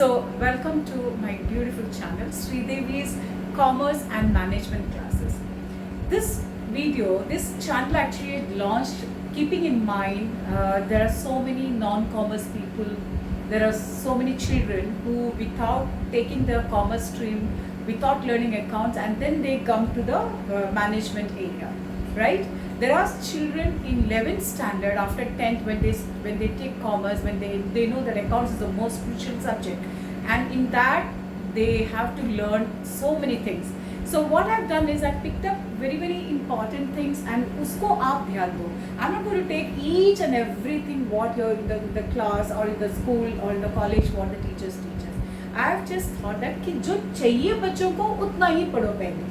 So, welcome to my beautiful channel, Sridevi's Commerce and Management Classes. This channel actually launched keeping in mind there are so many non-commerce people, there are so many children who, without taking the commerce stream, without learning accounts, and then they come to the management area, right? There are children in 11th standard after 10th when they take commerce, when they know that accounts is the most crucial subject, and in that they have to learn so many things. So what I've done is I picked up very important things and usko aap dhyan do. I'm not going to take each and everything what you're in the class or in the school or in the college what the teachers teach us. I've just thought that कि जो चाहिए बच्चों को उतना ही पढ़ो पहले,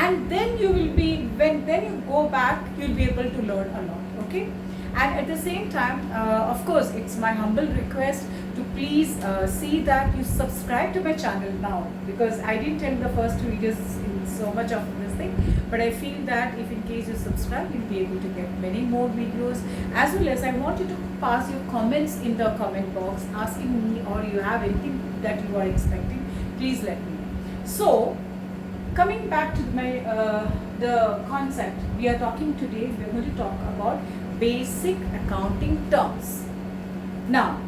and then you will be then you go back you'll be able to learn a lot. Okay, and at the same time of course it's my humble request to please see that you subscribe to my channel now, because I didn't tell the first two videos in so much of this thing, but I feel that if in case you subscribe you'll be able to get many more videos, as well as I want you to pass your comments in the comment box asking me, or you have anything that you are expecting, please let me know. So coming back to my the concept we are talking today, we are going to talk about basic accounting terms. Now,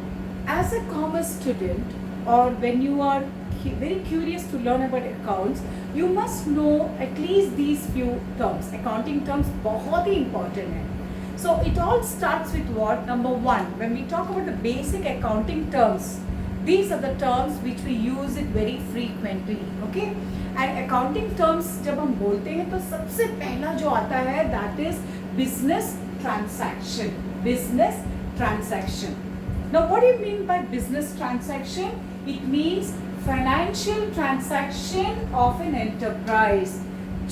as a commerce student, or when you are very curious to learn about accounts, you must know at least these few terms. Accounting terms बहुत ही important है. So it all starts with what? Number one, when we talk about the basic accounting terms, these are the terms which we use it very frequently. Okay, and accounting terms जब हम बोलते हैं तो सबसे पहला जो आता है that is business transaction. Business transaction. Now, what do you mean by business transaction? It means financial transaction of an enterprise.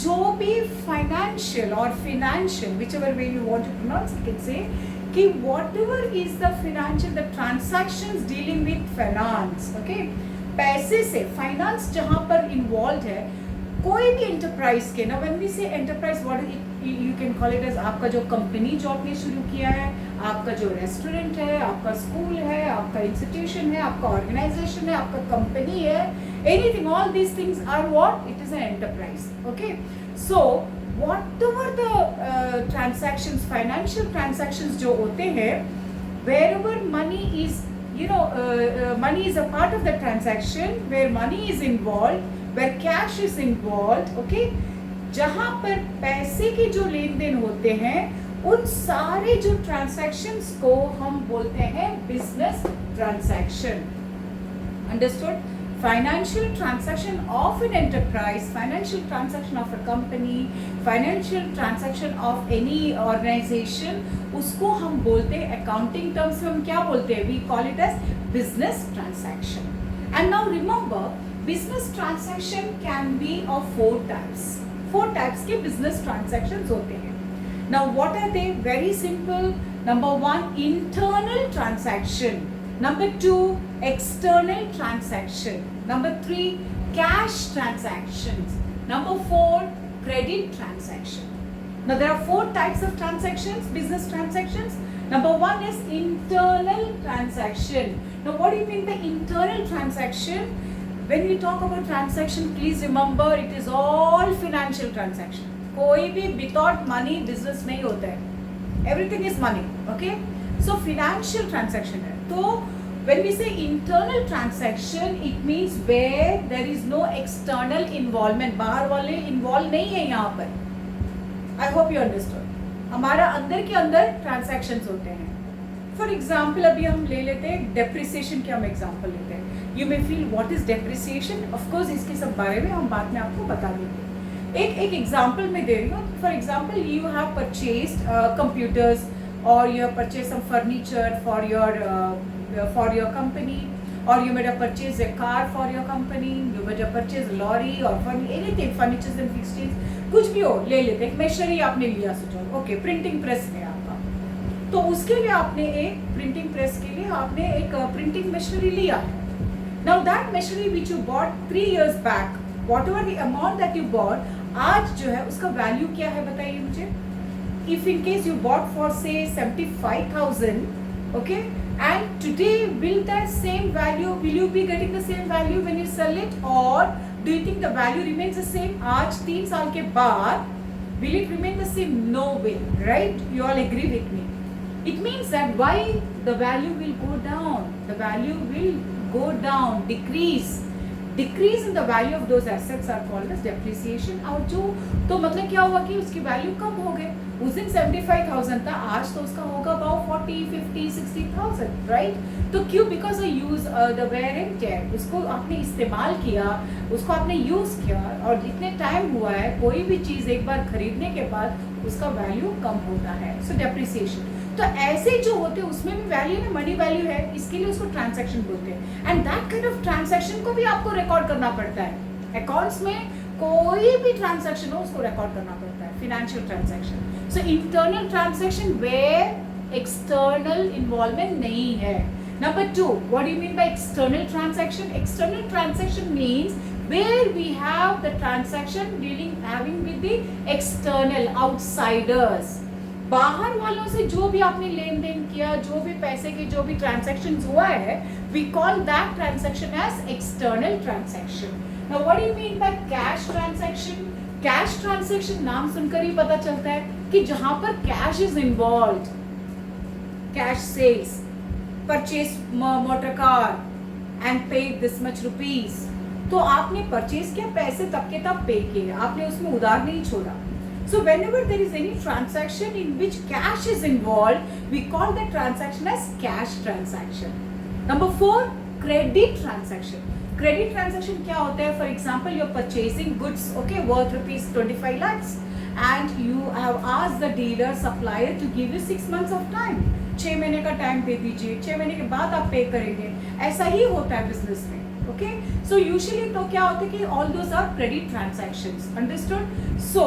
जो भी financial or financial, whichever way you want to pronounce, you can say कि whatever is the financial, the transactions dealing with finance, okay? पैसे से finance जहाँ पर involved है, कोई भी enterprise के ना, when we say enterprise, what you can call it as आपका जो company जो आपने शुरू किया है, आपका जो रेस्टोरेंट है, आपका स्कूल है, आपका इंस्टीट्यूशन है, आपका ऑर्गेनाइजेशन है, आपका कंपनी है, anything, all these things are what, it is an enterprise. Okay, so whatever the transactions, financial transactions जो होते हैं, wherever money is, money is a part of the transaction, where money is involved, where cash is involved, okay, जहाँ पर पैसे के जो लेन then होते हैं, उन सारे जो ट्रांसैक्शंस को हम बोलते हैं business transaction. Understood? Financial transaction of an enterprise, financial transaction of a company, financial transaction of any organisation, उसको हम बोलते हैं अकाउंटिंग टर्म्स में हम क्या बोलते हैं? We call it as business transaction. And now remember, business transaction can be of four types के बिजनेस ट्रांसैक्शंस होते हैं. Now, what are they? Very simple. Number one, internal transaction. Number two, external transaction. Number three, cash transactions. Number four, credit transaction. Now, there are four types of transactions, business transactions. Number one is internal transaction. Now, what do you mean by internal transaction? When we talk about transaction, please remember it is all financial transaction. कोई भी without money business नहीं होता है. Everything is money. Okay, so financial transaction है. तो when we say internal transaction, it means where there is no external involvement, बाहर वाले involve नहीं है यहाँ पर. I hope you understood. हमारा अंदर के अंदर ट्रांसैक्शंस होते हैं. फॉर एग्जाम्पल अभी हम ले लेते हैं डेप्रिसिएशन के, हम एग्जाम्पल लेते हैं. You may feel what is depreciation. Of course इसके सब बारे में हम बाद में आपको बता देंगे. एक एग्जाम्पल मैं दे रही हूँ. For example, you have purchased computers, और you have purchase some furniture for your company, or you might have purchased a car for your company, you might have purchased a lorry or anything, furniture and fixtures, कुछ भी हो ले लेते. एक machinery आपने लिया, सोचो ओके, प्रिंटिंग प्रेस है आपका, तो उसके लिए आपने एक प्रिंटिंग प्रेस के लिए आपने एक प्रिंटिंग मशीनरी लिया है. Now that machinery which you bought 3 years back, whatever the amount that you bought, आज जो है उसका वैल्यू क्या है बताइए मुझे. If in case you bought for say 75,000, okay, And today, will that same value, will you be getting the same value when you sell it, or do you think the value remains the same? आज 3 साल के बाद will it remain the same? No way, right? You all agree with me. It means that why the value will go down. The value will go down, decrease. Decrease in the value of those assets are called as depreciation. और जो तो मतलब क्या हुआ कि उसकी value कम हो गई. उस दिन 75,000 था, आज तो उसका होगा about 40, 50, 60,000, right? तो क्यों? Because I use the wear and tear. उसको आपने इस्तेमाल किया, उसको आपने यूज किया, और जितने टाइम हुआ है, कोई भी चीज़ एक बार खरीदने के बाद उसका वैल्यू कम होता है. सो डेप्रिसिएशन. तो ऐसे जो होते हैं उसमें भी वैल्यू है, मनी वैल्यू है, इसके लिए उसको ट्रांजैक्शन बोलते हैं. And that kind of transaction को भी आपको रिकॉर्ड करना पड़ता है. अकाउंट्स में कोई भी ट्रांजैक्शन हो उसको रिकॉर्ड करना पड़ता है. Financial transaction. So internal transaction where external involvement नहीं है. Number 2, what do you mean by external transaction? External transaction means where we have the transaction having with the external outsiders. बाहर वालों से जो भी आपने लेन देन किया, जो भी पैसे के जो भी ट्रांजैक्शन हुआ है, we call that transaction as external transaction. Now what do you mean by cash transaction? Cash transaction नाम सुनकर ही पता चलता है कि जहां पर cash is involve. Cash sales, purchase motor car and pay this much rupees. तो आपने परचेज किया, पैसे तब के तब पे किए, आपने उसमें उधार नहीं छोड़ा. So whenever there is any transaction in which cash is involved, we call that transaction as cash transaction. Number 4, credit transaction. Credit transaction क्या होता है? For example, you're purchasing goods, okay, worth rupees 25 lakhs, and you have asked the dealer, supplier to give you 6 months of time. 6 महीने का time दे दीजिए, 6 महीने के बाद आप पे करेंगे. ऐसा ही होता है बिजनेस में. Okay, so usually तो क्या होता है कि all those are credit transactions. Understood? So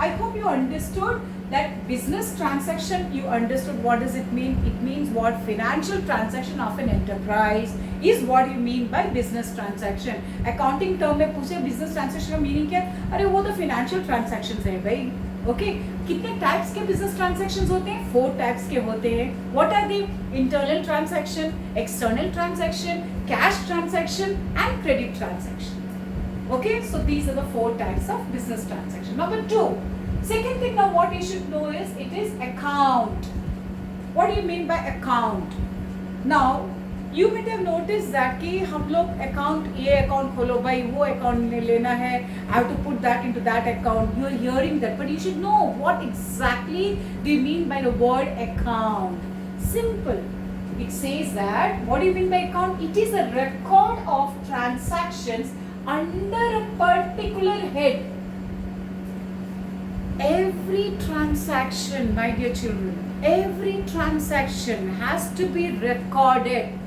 I hope you understood that business transaction. You understood what does it mean? It means what financial transaction of an enterprise is what you mean by business transaction. Accounting term में पूछे business transaction का meaning क्या है? अरे वो तो financial transactions है भाई. ओके कितने टाइप्स के बिजनेस ट्रांजैक्शंस होते हैं? 4 टाइप्स के होते हैं. What are the? Internal transaction, external transaction, cash transaction and credit transaction. Okay so these are the 4 types of business transaction. Number 2, second thing now what you should know is it is account. What do you mean by account? Now you might have noticed that कि हम लोग account, ये account खोलो भाई, वो account लेना है, I have to put that into that account. You are hearing that, but you should know what exactly do you mean by the word account. Simple. It says that what do you mean by account? It is a record of transactions under a particular head. Every transaction, my dear children, every transaction has to be recorded.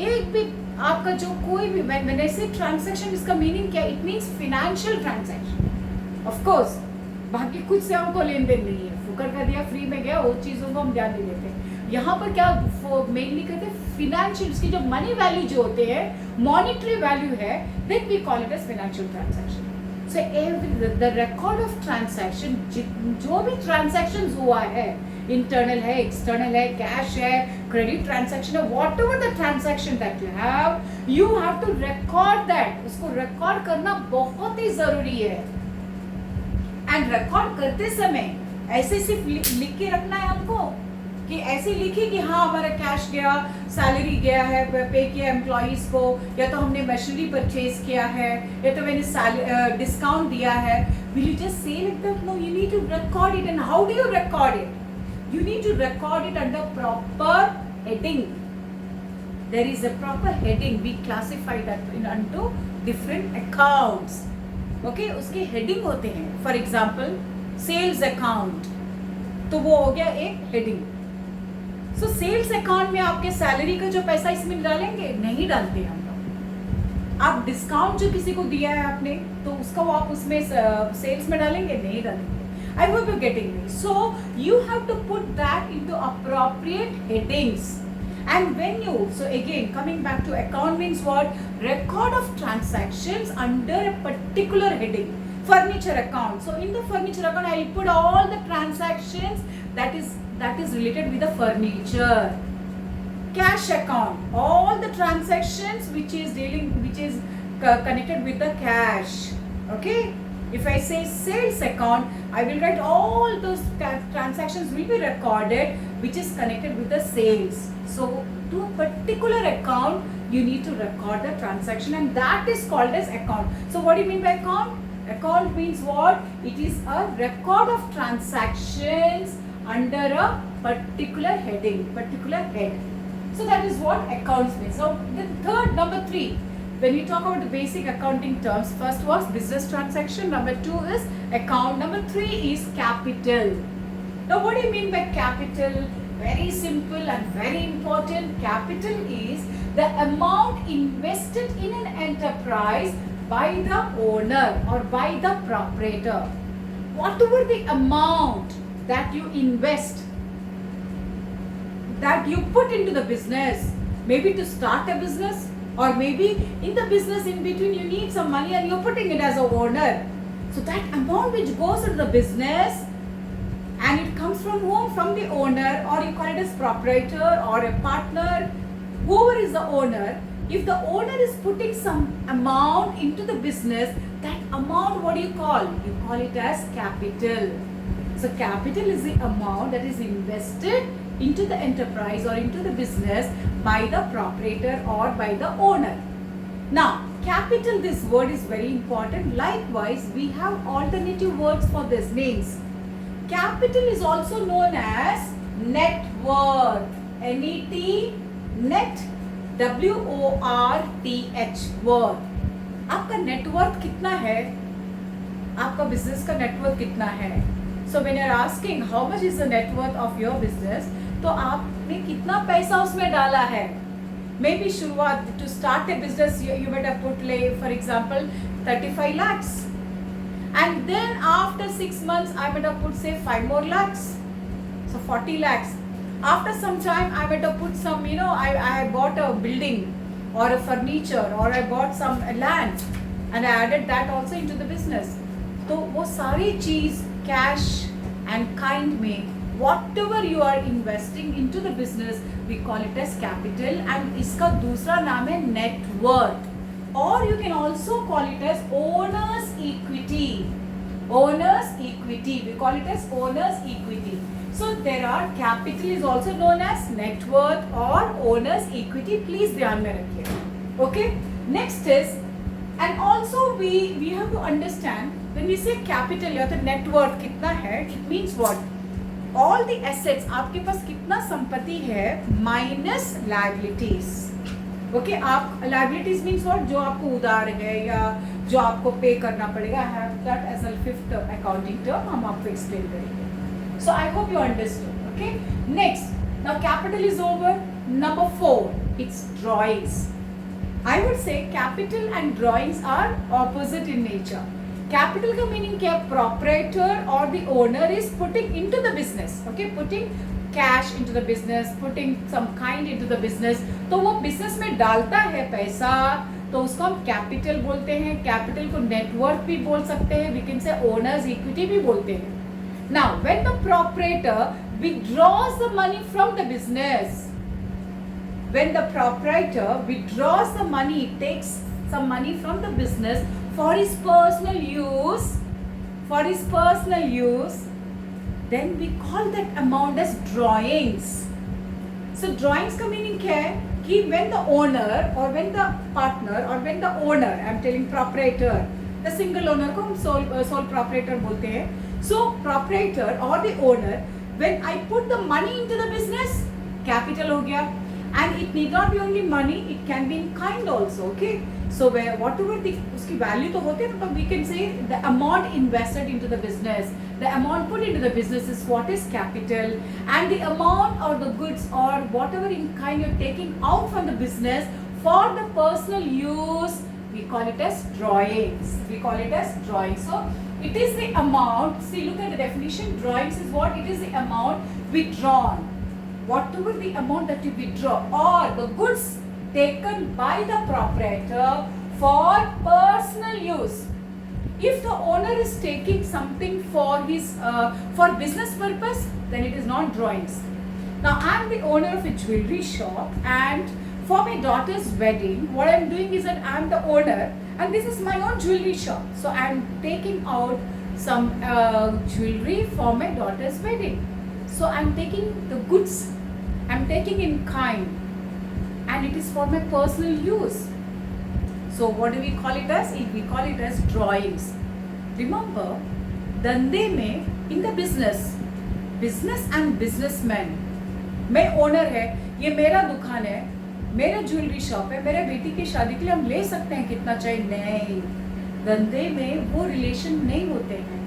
एक भी आपका जो कोई भी when I say transaction, इसका meaning क्या? It means financial transaction. Of course बाकी कुछ से हमको लेन देन नहीं है, फुकर का दिया, फ्री में गया, वो चीज़ों को हम ध्यान नहीं देते. यहाँ पर क्या मेनली कहते हैं? फिनेंशियल, उसकी जो मनी वैल्यू जो होते हैं, मॉनिटरी वैल्यू है, then we call it as financial transaction. So every the record of transaction, जो भी ट्रांजैक्शन हुआ है, इंटरनल है, एक्सटर्नल है, कैश है, क्रेडिट ट्रांजैक्शन है, whatever the transaction that you have to record that. उसको रिकॉर्ड करना बहुत ही जरूरी है. एंड रिकॉर्ड करते समय ऐसे सिर्फ लिख के रखना है हमको कि ऐसे लिखी कि हाँ हमारा कैश गया, सैलरी गया है, पे किया एम्प्लॉइज को, या तो हमने मशीनरी परचेज किया है, या तो मैंने डिस्काउंट दिया है. Will you just say like that? No, you need to record it. And how do you record it? You need to record it under proper heading. There is a proper heading. We classify that into different accounts. Okay, उसके heading होते हैं. For example, sales account. तो वो हो गया एक heading. So sales account में आपके सैलरी का जो पैसा इसमें डालेंगे? नहीं डालते हम लोग. आप डिस्काउंट जो किसी को दिया है आपने, तो उसका वो आप उसमें सेल्स में डालेंगे? नहीं डालेंगे. I hope you're getting me. So you have to put that into appropriate headings. And when you, so again coming back to account means what? Record of transactions under a particular heading. Furniture account. So in the furniture account I will put all the transactions that is related with the furniture. cash account, all the transactions which is connected with the cash. Okay, if I say sales account, I will write all those transactions will be recorded which is connected with the sales. So to a particular account you need to record the transaction, and that is called as account. So what do you mean by account? Account means what? It is a record of transactions under a particular heading, particular head. So that is what accounts means. So the third, number 3, when we talk about the basic accounting terms, first was business transaction, number 2 is account, number 3 is capital. Now what do you mean by capital? Very simple and very important. Capital is the amount invested in an enterprise by the owner or by the proprietor. Whatever the amount that you invest, that you put into the business, maybe to start a business, or maybe in the business in between you need some money and you're putting it as a owner. So that amount which goes into the business, and it comes from whom? From the owner, or you call it as proprietor or a partner, whoever is the owner. If the owner is putting some amount into the business, that amount, what do you call? You call it as capital. So capital is the amount that is invested into the enterprise or into the business by the proprietor or by the owner. Now, capital, this word is very important. Likewise, we have alternative words for this, names. Capital is also known as net worth. N-E-T, net, W-O-R-T-H, worth. आपका net worth कितना है? आपका business का net worth कितना है? So when you are asking how much is the net worth of your business, तो आपने कितना पैसा उसमें डाला है? Maybe शुरुआत, to start a business you might have put, for example 35 lakhs, and then after 6 months I might have put say 5 more lakhs, so 40 lakhs. After some time I might have put some, I bought a building or a furniture, or I bought some land and I added that also into the business. तो वो सारी चीज cash and kind में, whatever you are investing into the business, we call it as capital, and इसका दूसरा नाम है net worth, or you can also call it as owner's equity. Owner's equity, we call it as owner's equity. So there are, capital is also known as net worth or owner's equity. Please ध्यान में रखिए. Okay. Next is, and also we have to understand, when we say capital या तो net worth कितना है, it means what? All the assets, आपके पास कितना संपत्ति है minus liabilities. Okay, आप liabilities means what? जो आपको उधार है या जो आपको पे करना पड़ेगा. I have that as a 5th accounting term, हम आपको explain करेंगे. So I hope you understood. Okay. Next, now capital is over. Number 4, it's drawings. I would say capital and drawings are opposite in nature. Capital का meaning क्या? Proprietor or the owner is putting into the business. Okay, putting cash into the business, putting some kind into the business. तो वो business में डालता है पैसा, तो उसको हम capital बोलते हैं. Capital को net worth भी बोल सकते हैं. We can say owner's equity भी बोलते हैं. Now, when the proprietor withdraws the money from the business, when the proprietor withdraws the money, takes some money from the business for his personal use, then we call that amount as drawings. So drawings का meaning क्या है? कि when the owner or when the partner or when the owner, I am telling proprietor, the single owner को हम sole proprietor बोलते हैं. So proprietor or the owner, when I put the money into the business, capital हो गया, and it need not be only money, it can be in kind also. Okay, so where whatever the उसकी value तो होती है, but we can say the amount invested into the business, the amount put into the business is what is capital, and the amount or the goods or whatever in kind you're taking out from the business for the personal use, we call it as drawings. We call it as drawings. So it is the amount. See, look at the definition. Drawings is what? It is the amount withdrawn. Whatever the amount that you withdraw, or the goods taken by the proprietor for personal use. If the owner is taking something for his for business purpose, then it is not drawings. Now I'm the owner of a jewelry shop, and for my daughter's wedding, what I'm doing is that I'm the owner, and this is my own jewelry shop. So I'm taking out some jewelry for my daughter's wedding. So I'm taking the goods, I'm taking in kind, and it is for my personal use. So what do we call it as? We call it as drawings. Remember, धंधे में, in the business and businessman, मैं owner है, ये मेरा दुकान है, मेरा jewellery shop है, मेरे बेटी की शादी के लिए हम ले सकते हैं कितना चाहिए? नहीं, धंधे में वो रिलेशन नहीं होते हैं.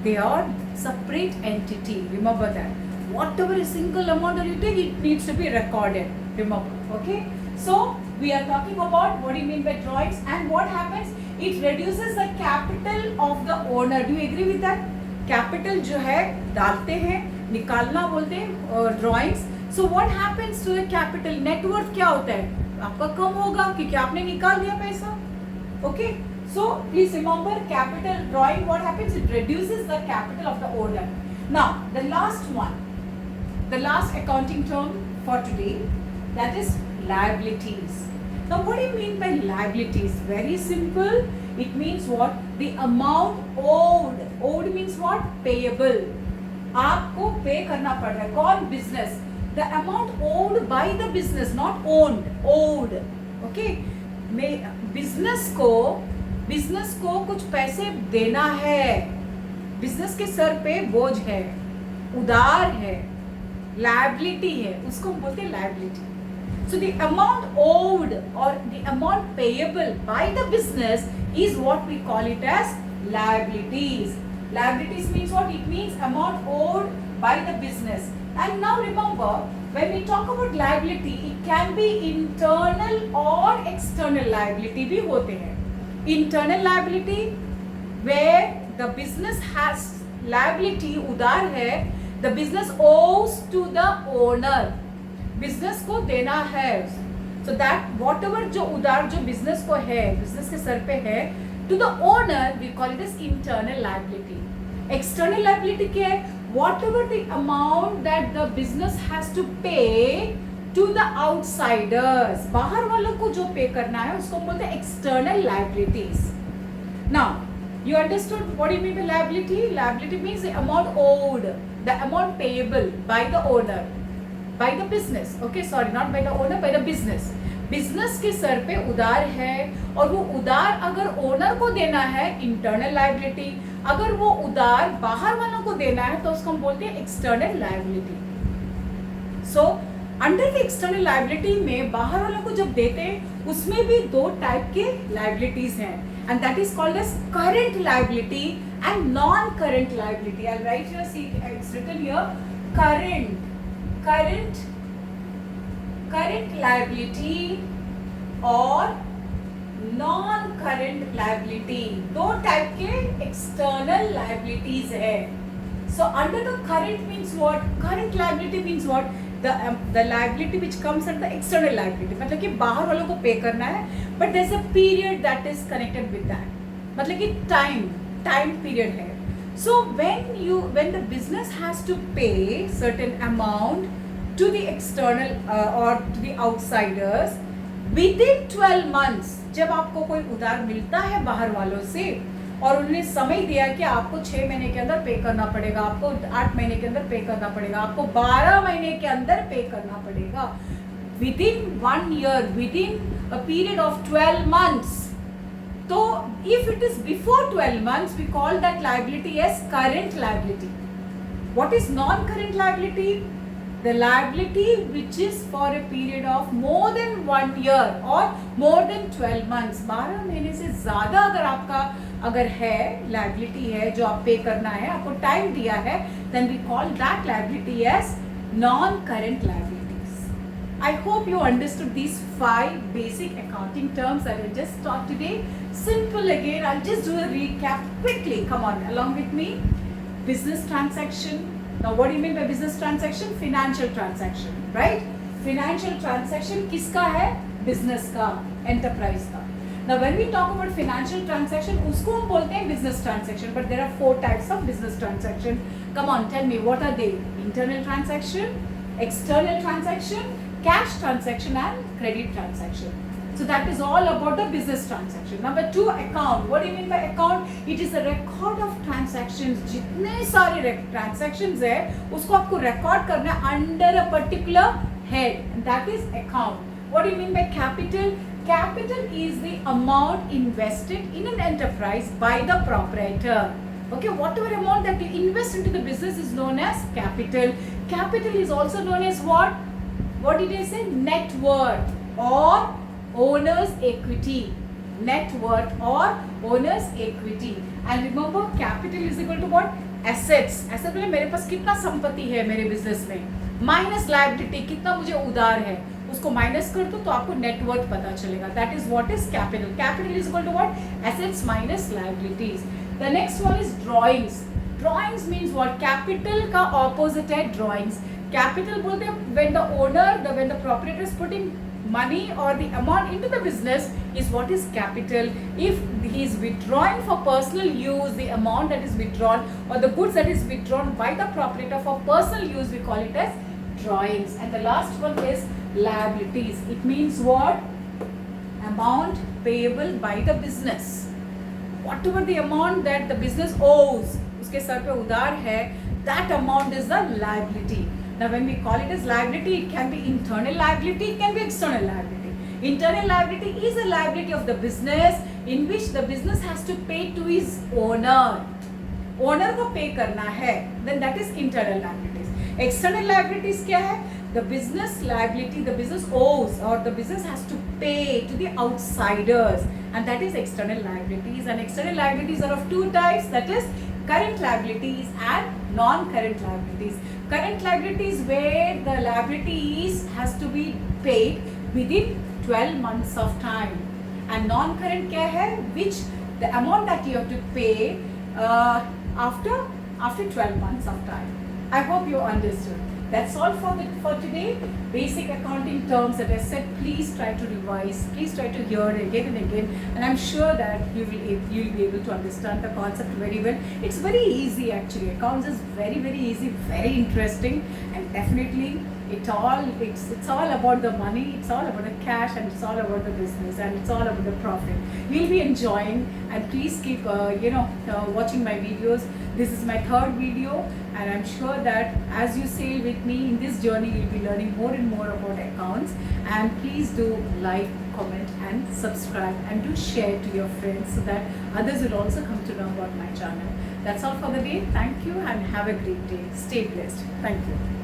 They are separate entity. Remember that. Whatever a single amount that you take, it needs to be recorded. Remember, okay? So we are talking about what do you mean by drawings, and what happens? It reduces the capital of the owner. Do you agree with that? Capital जो है डालते हैं, निकालना बोलते हैं drawings. So what happens to the capital? Net worth क्या होता है? आपका कम होगा क्योंकि आपने निकाल दिया पैसा. Okay? So please remember, capital drawing, what happens? It reduces the capital of the owner. Now the last one, the last accounting term for today, that is liabilities. Now what do you mean by liabilities? Very simple. It means what? The amount owed. Owed means what? Payable. आपको पे करना पड़ रहा है. कौन? Business. The amount owed by the business, not owned. Owed. Okay? Business को कुछ पैसे देना है. बिजनेस के सर पे बोझ है, उधार है, लायबिलिटी है, उसको हम बोलते हैं liability. So the amount owed और the amount payable by the business is what we call it as liabilities. Liabilities means what? It means amount owed by the business. And now remember, when we talk about liability, it can be internal or external liability भी होते हैं. Internal liability, where the business has liability, उधार है, the business owes to the owner. Business को देना है. So that whatever जो उधार जो business को है, business के सर पे है, to the owner we call it as internal liability. External liability क्या है? Whatever the amount that the business has to pay to the outsiders, बाहर वालों को जो पे करना है उसको बोलते हैं external liabilities. Now you understood what do you mean by liability? Liability means the amount owed, the amount payable by the owner, by the business. Okay, sorry, not by the owner, by the business. Business के sir पे उधार है, और वो उधार अगर owner को देना है इंटरनल लायबिलिटी, अगर वो उधार बाहर वालों को देना है तो उसको हम बोलते हैं external liability. So under the external liability में बाहर वालों को जब देते हैं उसमें भी दो टाइप के लायबिलिटीज हैं, and that is called as current liability and non current liability. I write here, see it's written here, current liability और नॉन करंट लायबिलिटी, दो टाइप के एक्सटर्नल लायबिलिटीज है. So under the current means what? Current liability means what? The liability which comes under the external liability, मतलब कि बाहर वालों को pay करना है, but there is a period that is connected with that, मतलब कि टाइम पीरियड है. So when the business has to pay certain amount to the external or to the outsiders within 12 months, जब आपको कोई उधार मिलता है बाहर वालों से और उन्होंने समय दिया कि आपको 6 महीने के अंदर पे करना पड़ेगा, आपको 8 महीने के अंदर पे करना पड़ेगा, आपको 12 महीने के अंदर पे करना पड़ेगा, within 1 year, within a period of 12 months. तो if it is before 12 months, we call that liability as current liability. What is non-current liability? The liability which is for a period of more than 1 year or more than 12 months. 12 महीने से ज़्यादा अगर है liability है जो आप पे करना है, आपको टाइम दिया है, then we call that liability as non-current liabilities. I hope you understood these 5 basic accounting terms that I just taught today. Simple again. I'll just do a recap quickly. Come on, along with me. Business transaction. Now what do you mean by business transaction? Financial transaction, right? Financial transaction किसका है? Business का, enterprise का. Now when we talk about financial transaction, उसको हम बोलते हैं business transaction, but there are 4 types of business transaction. Come on, tell me, what are they? Internal transaction, external transaction, cash transaction and credit transaction. So that is all about the business transaction. Number 2, account. What do you mean by account? It is a record of transactions. जितने सारे transactions है उसको आपको record करना है under a particular head, and that is account. What do you mean by capital? Capital is the amount invested in an enterprise by the proprietor. Okay, whatever amount that you invest into the business is known as capital. Capital is also known as what? What did I say? Net worth or owner's equity. Net worth or owner's equity. And remember, capital is equal to what? Assets. Asset मतलब मेरे पास कितना संपत्ति है मेरे business में, minus liability कितना मुझे उधार है, उसको माइनस कर दो तो आपको नेटवर्थ पता चलेगा. That is what is capital. Capital is equal to what? Assets minus liabilities. The next one is drawings. Drawings means what? Capital का ऑपोजिट है ड्राइंग्स. कैपिटल बोलते हैं when the owner, when the proprietor is putting money or the amount into the business is what is capital. If he is withdrawing for personal use, the amount that is withdrawn or the goods that is withdrawn by the proprietor for personal use, we call it as drawings. And the last one is liabilities. It means what? Amount payable by the business. Whatever the amount that the business owes, उसके sir पे उधार है, that amount is the liability. Now when we call it as liability, it can be internal liability, it can be external liability. Internal liability is a liability of the business in which the business has to pay to his owner. Owner को pay करना है, then that is internal liabilities. External liabilities क्या है? The business liability, the business owes or the business has to pay to the outsiders, and that is external liabilities. And external liabilities are of two types, that is current liabilities and non-current liabilities. Current liabilities where the liabilities has to be paid within 12 months of time, and non-current क्या है? Which the amount that you have to pay after 12 months of time. I hope you understood. That's all for today. Basic accounting terms that I said, please try to revise, please try to hear it again and again, and I'm sure that you will be able to understand the concept very well. It's very easy actually. Accounts is very easy, very interesting, and definitely it's all about the money, it's all about the cash, and it's all about the business, and it's all about the profit. You'll be enjoying, and please keep watching my videos. This is my 3rd video, and I'm sure that as you sail with me in this journey, you'll be learning more and more about accounts. And please do like, comment and subscribe, and do share to your friends so that others will also come to know about my channel. That's all for the day. Thank you and have a great day. Stay blessed. Thank you.